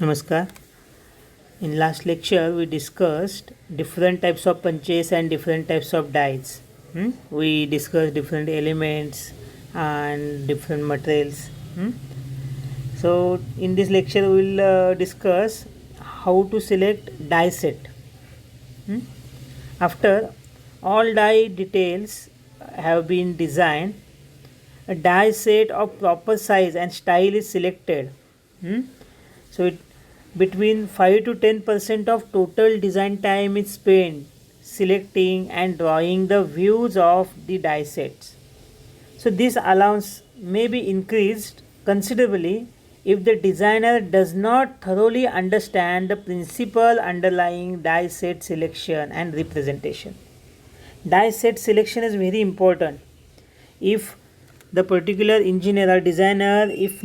Namaskar. In last lecture, we discussed different types of punches and different types of dies. We discussed different elements and different materials. So, in this lecture, we will discuss how to select die set. Hmm? After all die details have been designed, a die set of proper size and style is selected. Hmm? So it between 5 to 10% of total design time is spent selecting and drawing the views of the die sets. So this allowance may be increased considerably if the designer does not thoroughly understand the principle underlying die set selection and representation. Die set selection is very important. If the particular engineer or designer if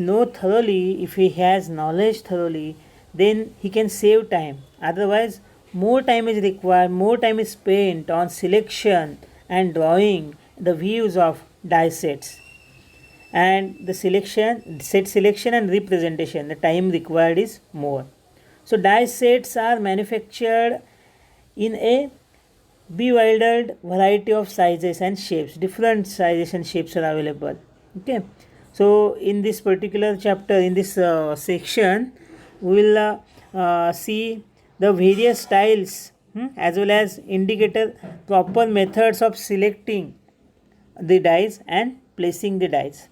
he has knowledge thoroughly, then he can save time. Otherwise, more time is required, more time is spent on selection and drawing the views of die sets, and the selection and representation, the time required is more. So die sets are manufactured in a bewildered variety of sizes and shapes. Different sizes and shapes are available. Okay, so in this particular chapter, in this section, we will see the various styles, as well as indicator proper methods of selecting the dies and placing the dies.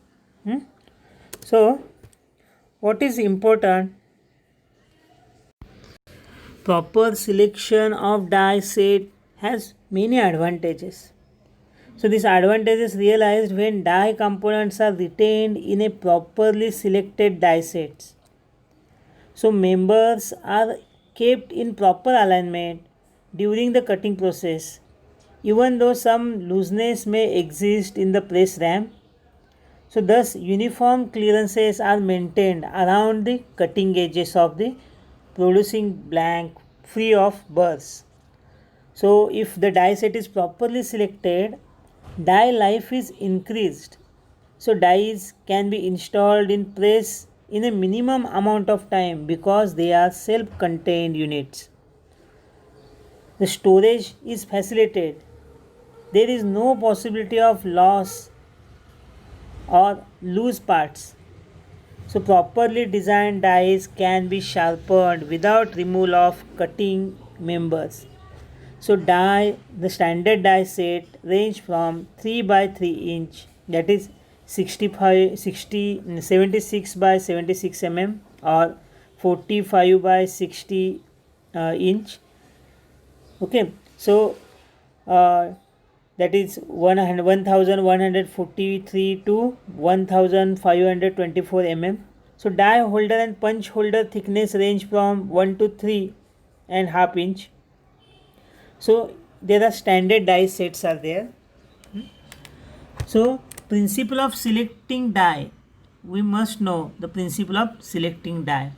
So what is important? Proper selection of die set has many advantages. So these advantages realized when die components are retained in a properly selected die sets. So members are kept in proper alignment during the cutting process, even though some looseness may exist in the press ram. So thus uniform clearances are maintained around the cutting edges of the producing blank free of burrs. So if the die set is properly selected, die life is increased. So dies can be installed in press in a minimum amount of time because they are self-contained units. The storage is facilitated. There is no possibility of loss or loose parts. So properly designed dies can be sharpened without removal of cutting members. So the standard die set range from 3 by 3 inch, that is 76 by 76 mm, or 45 by 60 inch. Okay, so uh, that is 1143 to 1524 mm. So die holder and punch holder thickness range from 1 to 3 and half inch. So there are standard die sets are there. So principle of selecting die, we must know the principle of selecting die.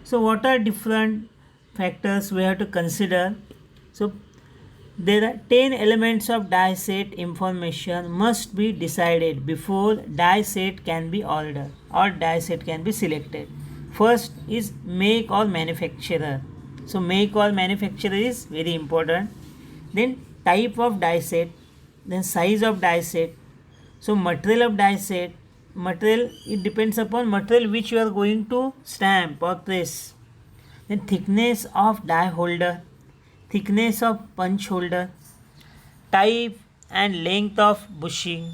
So what are different factors we have to consider? So there are 10 elements of die set information must be decided before die set can be ordered or die set can be selected. First is make or manufacturer. So make or manufacturer is very important. Then type of die set, then size of die set. So material of die set, material, it depends upon material which you are going to stamp or press. Then thickness of die holder, thickness of punch holder, type and length of bushing,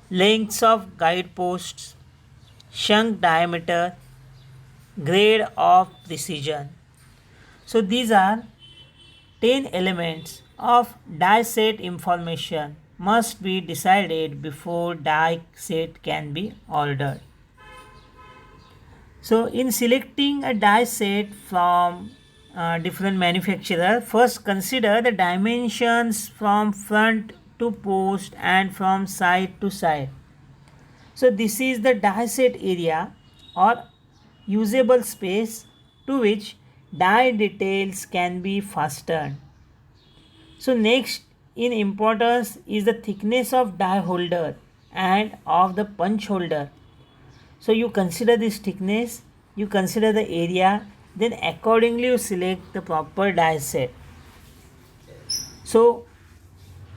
lengths of guide posts, shank diameter, grade of precision. So these are 10 elements of die set information must be decided before die set can be ordered. So in selecting a die set from different manufacturer, first consider the dimensions from front to post and from side to side. So this is the die set area or usable space to which die details can be fastened. So next in importance is the thickness of die holder and of the punch holder. So you consider this thickness you consider the area, then accordingly you select the proper die set. So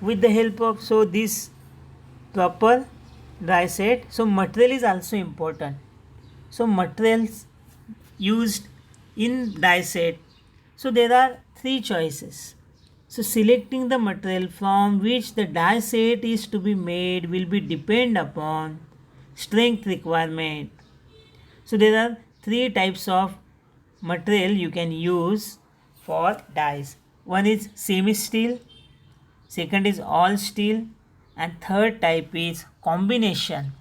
with the help of this proper die set, so material is also important. So materials used in die set, so there are three choices. So selecting the material from which the die set is to be made will be depend upon strength requirement. So there are three types of material you can use for dies. One is semi steel, second is all steel, and third type is combination.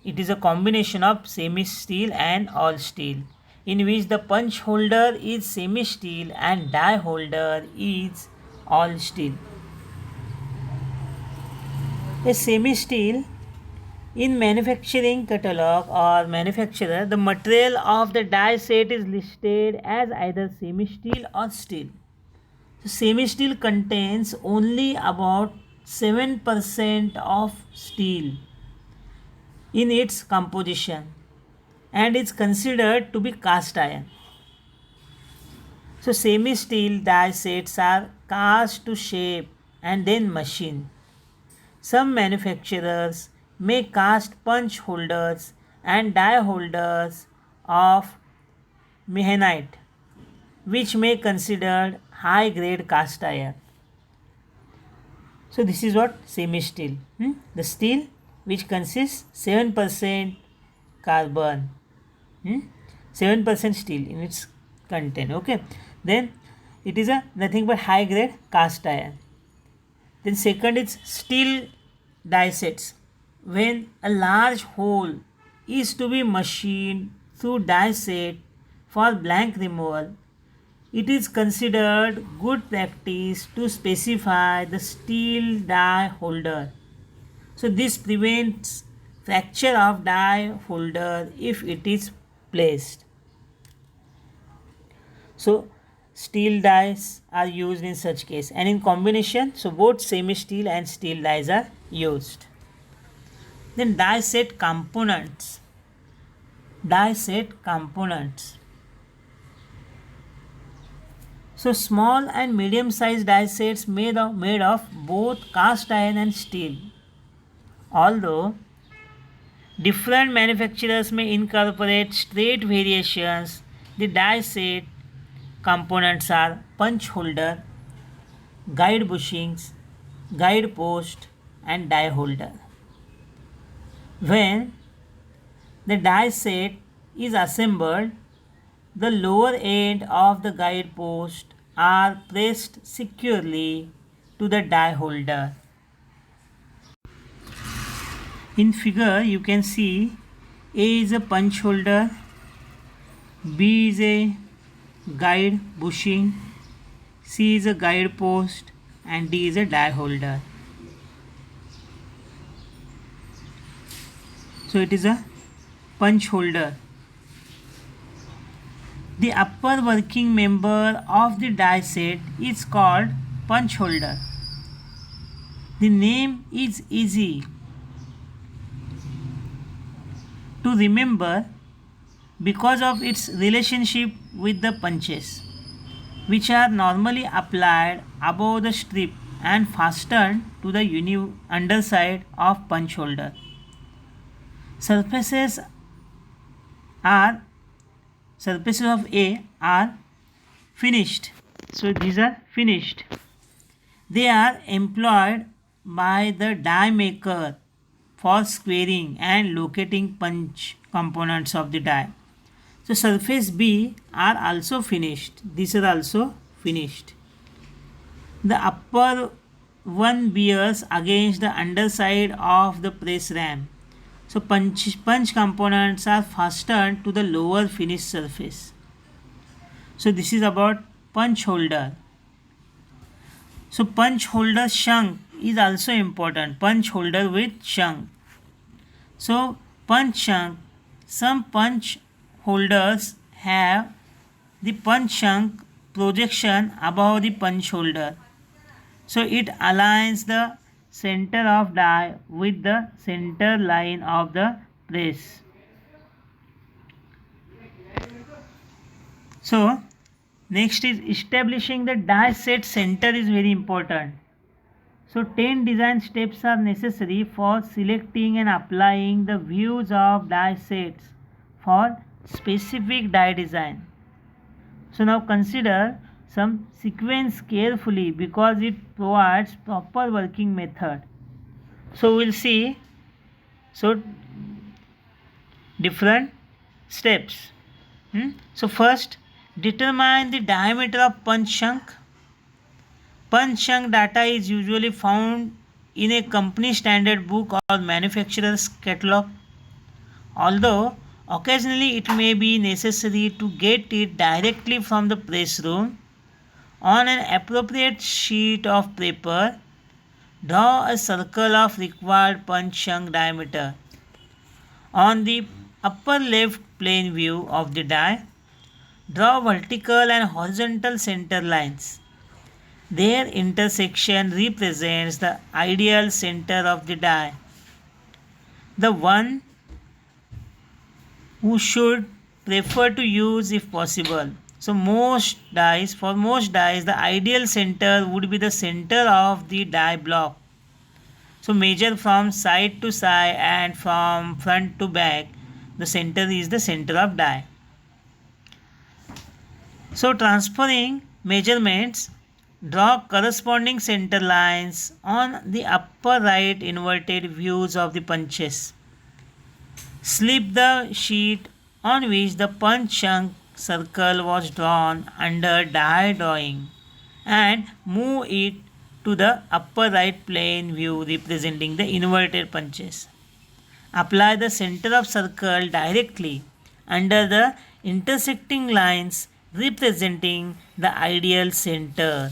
It is a combination of semi steel and all steel, in which the punch holder is semi steel and die holder is all steel. A semi steel, in manufacturing catalog or manufacturer, the material of the die set is listed as either semi steel or steel. So semi steel contains only about 7% of steel in its composition and is considered to be cast iron. So semi steel die sets are cast to shape and then machined. Some manufacturers may cast punch holders and die holders of mehanite, which may considered high grade cast iron. So this is what semi steel. The steel which consists 7% carbon, 7% steel in its content. Okay, then it is a nothing but high grade cast iron. Then second is steel die sets. When a large hole is to be machined through die set for blank removal, it is considered good practice to specify the steel die holder. So this prevents fracture of die holder if it is placed. So steel dies are used in such case, and in combination, so both semi steel and steel dies are used. Then die set components. Die set components. So small and medium sized die sets made of both cast iron and steel. Although different manufacturers may incorporate straight variations, the die set components are punch holder, guide bushings, guide post, and die holder. When the die set is assembled, the lower end of the guide post are pressed securely to the die holder. In figure you can see A is a punch holder, B is a guide bushing, C is a guide post, and D is a die holder. So it is a punch holder. The upper working member of the die set is called punch holder. The name is easy to remember because of its relationship with the punches, which are normally applied above the strip and fastened to the underside of punch holder. Surfaces of A are finished. So these are finished. They are employed by the die maker for squaring and locating punch components of the die. So surface B are also finished. These are also finished. The upper one bears against the underside of the press ram. So punch components are fastened to the lower finished surface. So this is about punch holder. So punch holder shank is also important. Punch holder with shank. So punch shank, some punch holders have the punch shank projection above the punch holder. So it aligns the center of die with the center line of the press. So next is establishing the die set center is very important. So 10 design steps are necessary for selecting and applying the views of die sets for specific die design. So now consider some sequence carefully because it provides proper working method. So we'll see so different steps. So first determine the diameter of punch chunk. Punch chunk data is usually found in a company standard book or manufacturer's catalog. Although occasionally it may be necessary to get it directly from the press room, on an appropriate sheet of paper, draw a circle of required punch chunk diameter. On the upper left plane view of the die, draw vertical and horizontal center lines. Their intersection represents the ideal center of the die, the one who should prefer to use if possible. So for most dies, the ideal center would be the center of the die block. So measure from side to side and from front to back. The center is the center of die. So transferring measurements, draw corresponding center lines on the upper right inverted views of the punches. Slip the sheet on which the punch chunk circle was drawn under die drawing and move it to the upper right plane view representing the inverted punches. Apply the center of circle directly under the intersecting lines representing the ideal center.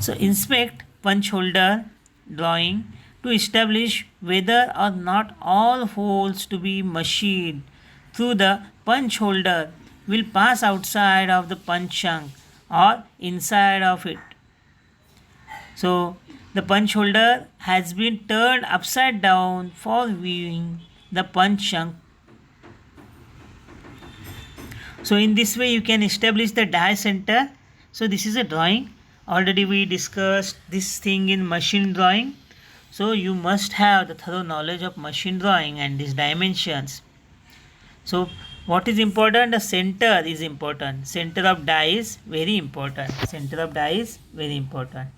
So inspect punch holder drawing to establish whether or not all holes to be machined through the punch holder will pass outside of the punch chunk or inside of it. So the punch holder has been turned upside down for viewing the punch chunk. So in this way you can establish the die center. So this is a drawing. Already we discussed this thing in machine drawing. So you must have the thorough knowledge of machine drawing and these dimensions. So what is important? The center is important. Center of die is very important. Center of die is very important.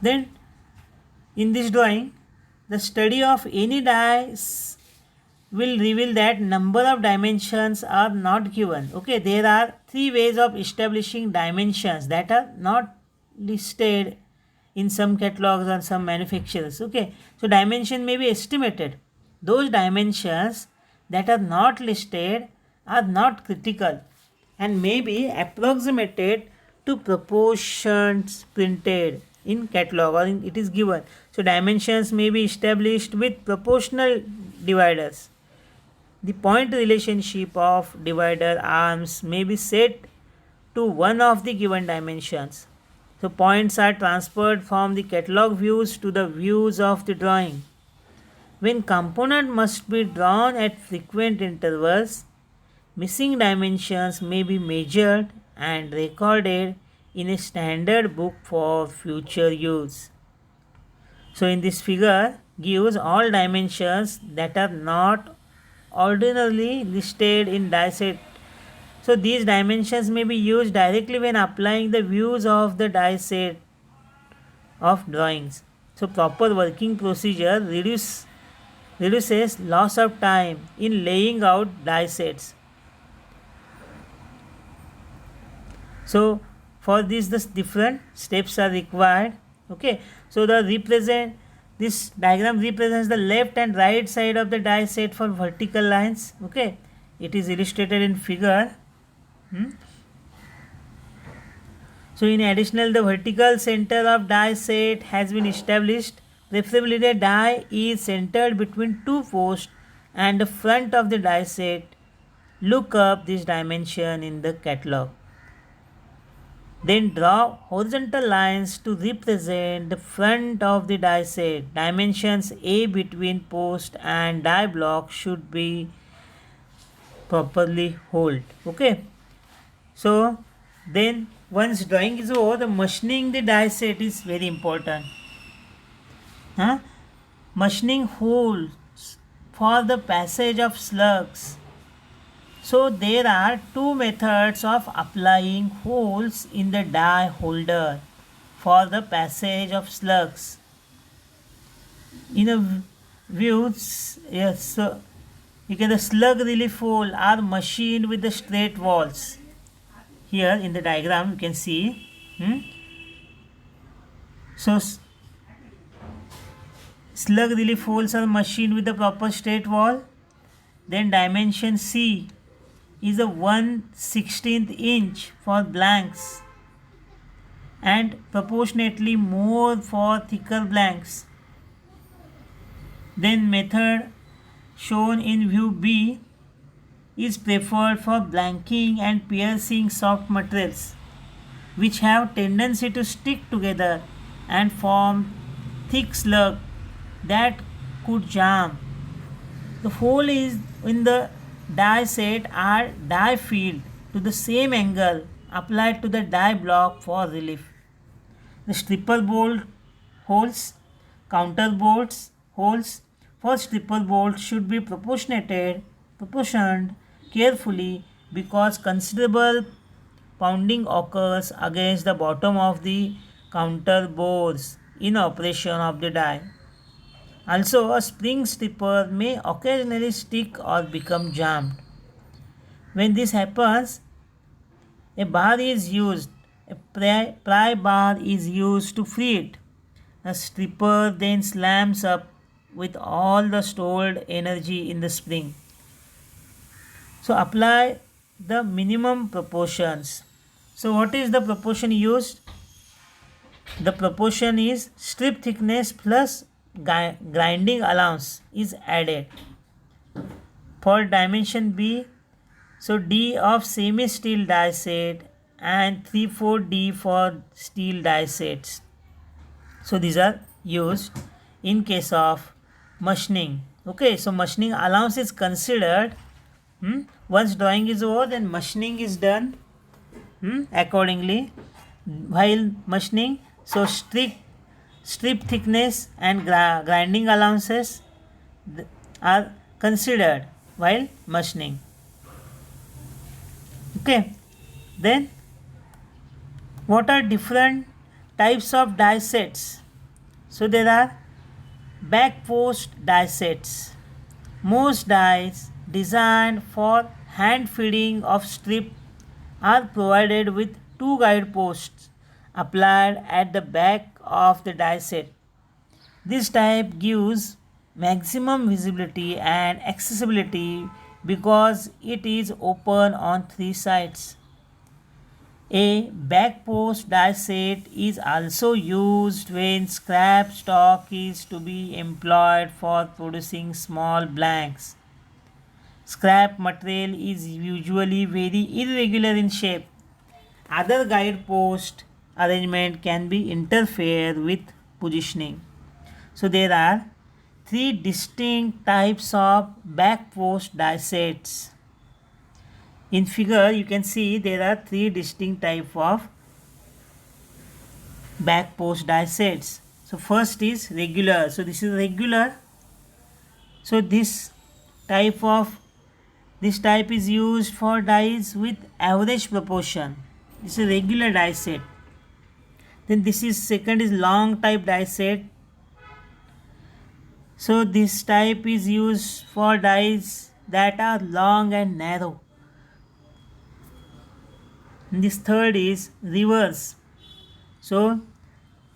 Then in this drawing, the study of any die will reveal that number of dimensions are not given. Okay, there are 3 ways of establishing dimensions that are not listed in some catalogs or some manufacturers. Okay, so dimension may be estimated. Those dimensions that are not listed are not critical and may be approximated to proportions printed in catalog or it is given. So dimensions may be established with proportional dividers. The point relationship of divider arms may be set to one of the given dimensions. So points are transferred from the catalog views to the views of the drawing. When component must be drawn at frequent intervals, missing dimensions may be measured and recorded in a standard book for future use. So in this figure gives all dimensions that are not ordinarily listed in die set. So these dimensions may be used directly when applying the views of the die set of drawings. So proper working procedure reduces loss of time in laying out die sets. So for this different steps are required. Okay, so this diagram represents the left and right side of the die set for vertical lines. Okay, it is illustrated in figure. So in addition, the vertical center of die set has been established. Preferably the die is centered between 2 posts and the front of the die set. Look up this dimension in the catalog. Then draw horizontal lines to represent the front of the die set. Dimensions A between post and die block should be properly hold. Okay. So then once drawing is over, the machining the die set is very important. Machining holes for the passage of slugs. So there are two methods of applying holes in the die holder for the passage of slugs. In a view, yes, so you can the slug relief hole are machined with the straight walls. Here in the diagram you can see. So slug relief holes are machined with the proper straight wall. Then dimension C is a 1/16 inch for blanks and proportionately more for thicker blanks. Then method shown in view B is preferred for blanking and piercing soft materials which have tendency to stick together and form thick slug that could jam. The hole is in the die set are die filled to the same angle applied to the die block for relief. The stripper bolt holes, counter bolts holes for stripper bolts should be proportioned carefully because considerable pounding occurs against the bottom of the counter bores in operation of the die. Also, a spring stripper may occasionally stick or become jammed. When this happens, a bar is used, a pry bar is used to free it. The stripper then slams up with all the stored energy in the spring. So apply the minimum proportions. So what is the proportion used? The proportion is strip thickness plus grinding allowance is added. For dimension B, so D of semi steel die set and 3/4 D for steel die sets. So these are used in case of machining. Okay, so machining allowance is considered. Once drawing is over, then machining is done accordingly. While machining, so strip thickness and grinding allowances are considered while machining. Okay, then what are different types of die sets? So there are back post die sets. Most dies designed for hand feeding of strip are provided with two guide posts applied at the back of the die set. This type gives maximum visibility and accessibility because it is open on three sides. A back post die set is also used when scrap stock is to be employed for producing small blanks. Scrap material is usually very irregular in shape. Other guide post arrangement can be interfere with positioning. So there are three distinct types of back post die sets. In figure you can see there are three distinct type of back post die sets. So first is regular. So this is regular. So this type is used for dies with average proportion. This is regular die set. Then this is second is long type die set. So this type is used for dies that are long and narrow. And this third is reverse. So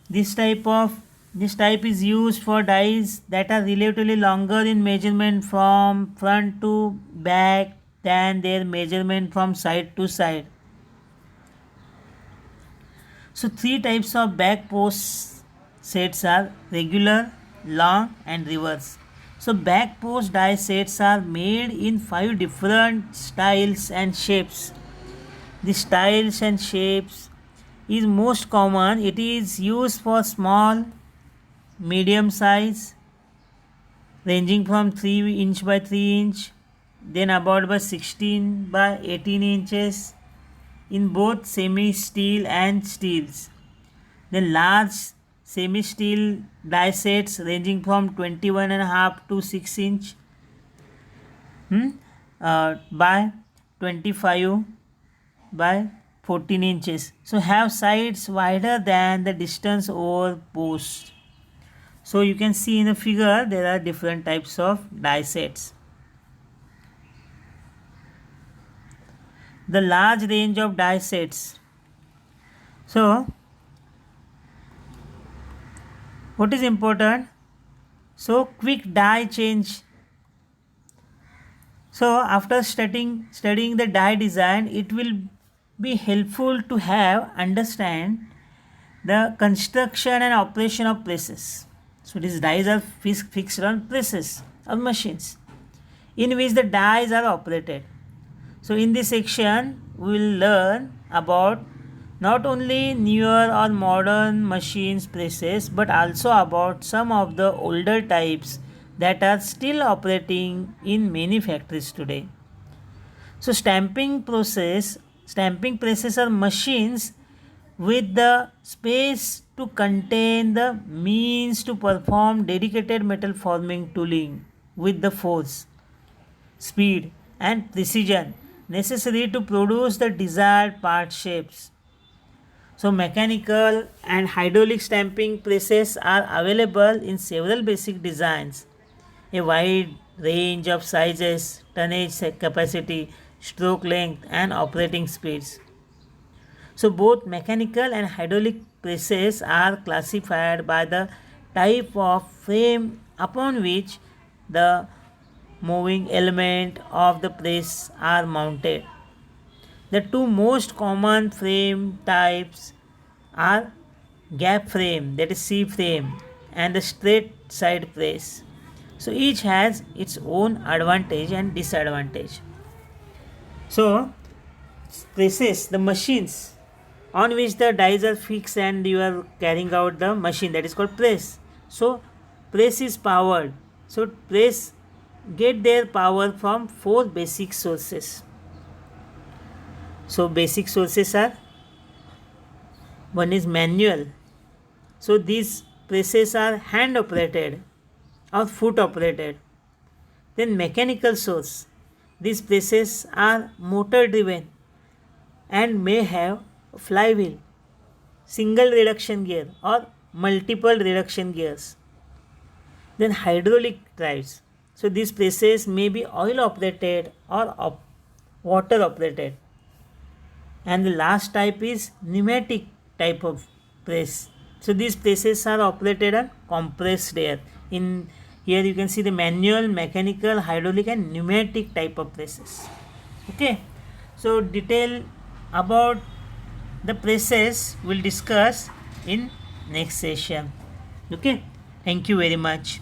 this type is used for dies that are relatively longer in measurement from front to back than their measurement from side to side. So three types of back post sets are regular, long and reverse. So back post die sets are made in 5 different styles and shapes. The styles and shapes is most common. It is used for small, medium size, ranging from 3 inch by 3 inch, then about by 16 by 18 inches in both semi-steel and steels. Then large semi-steel die sets ranging from 21.5 to 6 inch by 25 by 14 inches. So have sides wider than the distance over post. So you can see in the figure there are different types of die sets. The large range of die sets. So what is important? So quick die change. So after studying the die design, it will be helpful to have understand the construction and operation of presses. So these dies are fixed on presses or machines in which the dies are operated. So in this section we will learn about not only newer or modern machines presses but also about some of the older types that are still operating in many factories today. So stamping presses are machines with the space to contain the means to perform dedicated metal forming tooling with the force, speed and precision necessary to produce the desired part shapes. So mechanical and hydraulic stamping presses are available in several basic designs, a wide range of sizes, tonnage capacity, stroke length and operating speeds. So both mechanical and hydraulic presses are classified by the type of frame upon which the moving element of the press are mounted. The two most common frame types are gap frame, that is C frame, and the straight side press. So each has its own advantage and disadvantage. So presses, the machines on which the dies are fixed and you are carrying out the machine, that is called press. So press is powered. So press get their power from 4 basic sources. So basic sources are, one is manual. So these presses are hand operated or foot operated. Then mechanical source. These presses are motor driven and may have flywheel, single reduction gear or multiple reduction gears. Then hydraulic drives. So these presses may be oil operated or water operated. And the last type is pneumatic type of press. So these presses are operated on compressed air. In here you can see the manual, mechanical, hydraulic and pneumatic type of presses. Okay. So detail about the presses we'll discuss in next session. Okay. Thank you very much.